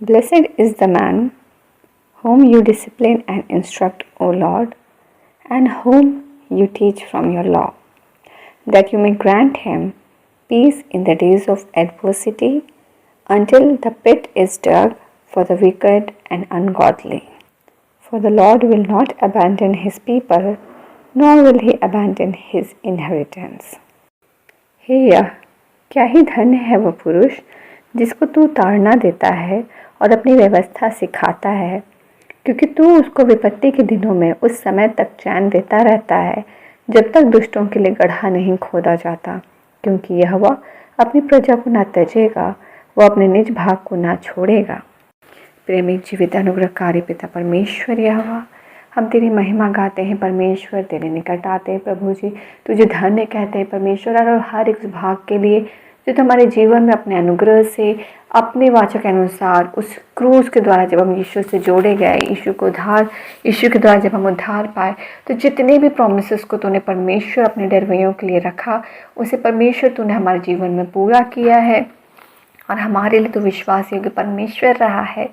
Blessed is the man whom you discipline and instruct, O Lord, and whom you teach from your law, that you may grant him peace in the days of adversity, until the pit is dug for the wicked and ungodly. For the Lord will not abandon his people, nor will he abandon his inheritance. हे यह क्या ही धन्य है वह पुरुष जिसको तू ताड़ना देता है और अपनी व्यवस्था सिखाता है, क्योंकि तू उसको विपत्ति के दिनों में उस समय तक चैन देता रहता है जब तक दुष्टों के लिए गड्ढा नहीं खोदा जाता। क्योंकि यहोवा अपनी प्रजा को ना त्यजेगा, वह अपने निज भाग को ना छोड़ेगा। प्रेमी जीवित अनुग्रहकारी पिता परमेश्वर यहोवा, हम तेरी महिमा गाते हैं परमेश्वर, तेरे निकट आते हैं प्रभु जी, तुझे धन्य कहते हैं परमेश्वर, और हर एक भाग के लिए जो तुम्हारे जीवन में अपने अनुग्रह से अपने वाचा के अनुसार उस क्रूस के द्वारा जब हम यीशु से जोड़े गए, यीशु के द्वारा जब हम उद्धार पाए, तो जितने भी प्रोमिसेस को तूने परमेश्वर अपने डरवैयों के लिए रखा, उसे परमेश्वर तूने हमारे जीवन में पूरा किया है। और हमारे लिए तो विश्वास योग्य परमेश्वर रहा है,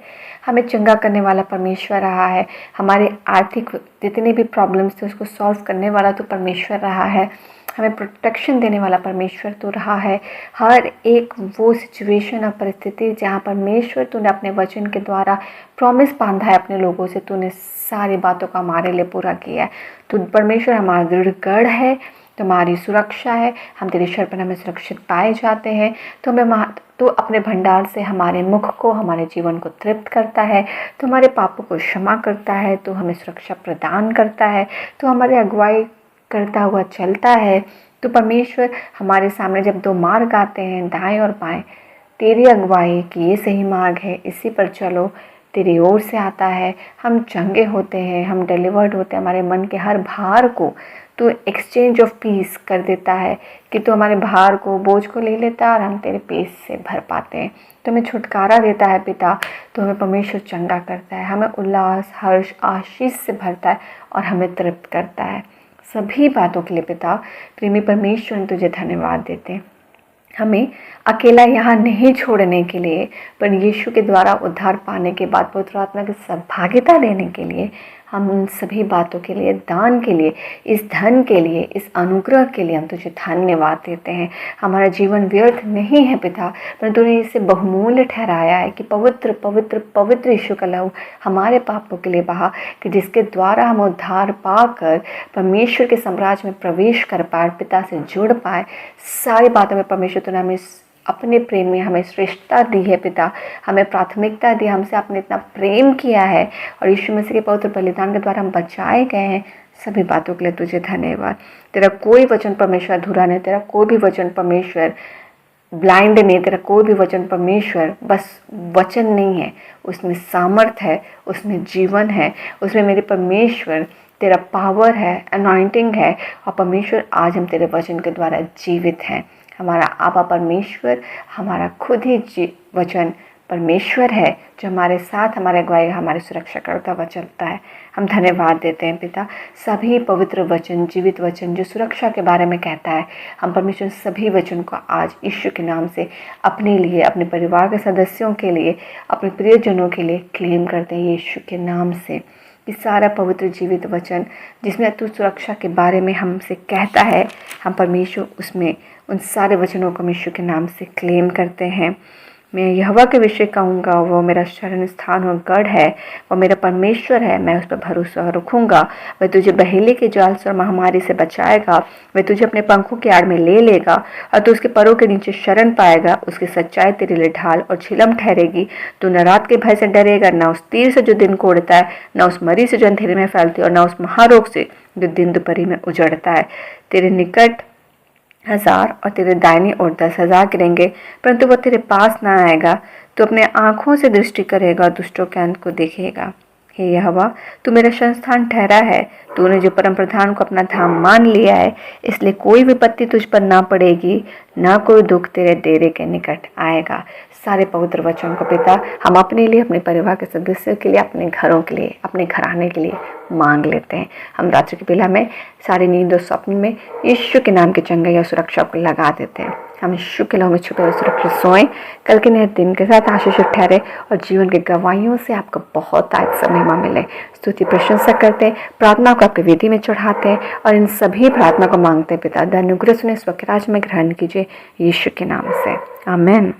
हमें चंगा करने वाला परमेश्वर रहा है, हमारे आर्थिक जितने भी प्रॉब्लम्स थे उसको सॉल्व करने वाला तो परमेश्वर रहा है, हमें प्रोटेक्शन देने वाला परमेश्वर तो रहा है। हर एक वो सिचुएशन और परिस्थिति जहाँ परमेश्वर तूने अपने वचन के द्वारा प्रॉमिस बांधा है अपने लोगों से, तूने सारी बातों का हमारे लिए पूरा किया है। तो परमेश्वर हमारा दृढ़ गढ़ है, तुम्हारी सुरक्षा है, हम तेरी शरण में सुरक्षित पाए जाते हैं। तो हमें तो अपने भंडार से हमारे मुख को, हमारे जीवन को तृप्त करता है, तो हमारे पापों को क्षमा करता है, तो हमें सुरक्षा प्रदान करता है, तो हमारे अगुवाई करता हुआ चलता है। तो परमेश्वर हमारे सामने जब दो मार्ग आते हैं, दाएं और बाएं, तेरी अगुवाई कि ये सही मार्ग है, इसी पर चलो, तेरी ओर से आता है, हम चंगे होते हैं, हम डिलीवर्ड होते हैं। हमारे मन के हर भार को तू एक्सचेंज ऑफ पीस कर देता है कि तू हमारे भार को, बोझ को ले लेता है और हम तेरे पेट से भर पाते हैं। तो हमें छुटकारा देता है पिता, तो हमें परमेश्वर चंगा करता है, हमें उल्लास, हर्ष, आशीष से भरता है और हमें तृप्त करता है। सभी बातों के लिए पिता प्रेमी परमेश्वर तुझे धन्यवाद देते हैं। हमें अकेला यहाँ नहीं छोड़ने के लिए, पर यीशु के द्वारा उद्धार पाने के बाद पवित्र आत्मा की सहभागिता देने के लिए, हम उन सभी बातों के लिए, दान के लिए, इस धन के लिए, इस अनुग्रह के लिए हम तुझे धन्यवाद देते हैं। हमारा जीवन व्यर्थ नहीं है पिता, पर तूने इसे बहुमूल्य ठहराया है कि पवित्र पवित्र पवित्र यीशु का लहू हमारे पापों के लिए बहा, कि जिसके द्वारा हम उद्धार पाकर परमेश्वर के साम्राज्य में प्रवेश कर पाए, पिता से जुड़ पाए। सारी बातों में परमेश्वर तूने हमें अपने प्रेम में हमें श्रेष्ठता दी है पिता, हमें प्राथमिकता दी, हमसे आपने इतना प्रेम किया है और यीशु मसीह के पवित्र बलिदान के द्वारा हम बचाए गए हैं। सभी बातों के लिए तुझे धन्यवाद। तेरा कोई वचन परमेश्वर अधूरा नहीं, तेरा कोई भी वचन परमेश्वर ब्लाइंड नहीं, तेरा कोई भी वचन परमेश्वर बस वचन नहीं है, उसमें सामर्थ है, उसमें जीवन है, उसमें मेरे परमेश्वर तेरा पावर है, अनॉइंटिंग है। और परमेश्वर आज हम तेरे वचन के द्वारा जीवित हैं। हमारा आबा परमेश्वर, हमारा खुद ही वचन परमेश्वर है जो हमारे साथ, हमारे अगुवाई, हमारी सुरक्षा करता हुआ चलता है। हम धन्यवाद देते हैं पिता। सभी पवित्र वचन, जीवित वचन जो सुरक्षा के बारे में कहता है, हम परमेश्वर सभी वचन को आज यीशु के नाम से अपने लिए, अपने परिवार के सदस्यों के लिए, अपने प्रियजनों के लिए क्लेम करते हैं यीशु के नाम से। कि सारा पवित्र जीवित वचन जिसमें तू सुरक्षा के बारे में हमसे कहता है, हम परमेश्वर उसमें उन सारे वचनों को यीशु के नाम से क्लेम करते हैं। मैं यहोवा के विषय कहूँगा, वो मेरा शरण स्थान और गढ़ है, वो मेरा परमेश्वर है, मैं उस पर भरोसा रखूँगा। वह तुझे बहेली के जाल से और महामारी से बचाएगा, वह तुझे अपने पंखों की आड़ में ले लेगा और तू उसके परों के नीचे शरण पाएगा। उसकी सच्चाई तेरे लिए ढाल और छिलम ठहरेगी। तू न रात के भय से डरेगा, न उस तीर से जो दिन को उड़ता है, न उस मरी से जो अंधेरे में फैलती है, और न उस महारोग से जो दिन दोपहरी में उजड़ता है। तेरे निकट 1000 और तेरे दाहिनी ओर 10,000 गिरेंगे, परंतु वह तेरे पास ना आएगा। तो अपने आँखों से दृष्टि करेगा, दुष्टों के अंत को देखेगा। हे यहोवा, तू मेरा संस्थान ठहरा है, तूने जो परम प्रधान को अपना धाम मान लिया है, इसलिए कोई विपत्ति तुझ पर ना पड़ेगी, ना कोई दुख तेरे डेरे के निकट आएगा। सारे पवित्र वचन को पिता हम अपने लिए, अपने परिवार के सदस्यों के लिए, अपने घरों के लिए, अपने घराने के लिए मांग लेते हैं। हम रात्रि की बेला में सारी नींद और स्वप्न में यीशु के नाम की चंगाई और सुरक्षा को लगा देते हैं। हम यीशु के नाम में छुपे सुरक्षित सोएं, कल के नए दिन के साथ आशीषित ठहरे और जीवन की गवाहियों से आपको बहुत आज महिमा मिले। स्तुति प्रशंसा करते, प्रार्थना को आपकी वेदी में चढ़ाते हैं और इन सभी प्रार्थना को मांगते पिता, अनुग्रह सुने, स्वराज में ग्रहण कीजिए यीशु के नाम से, आमीन।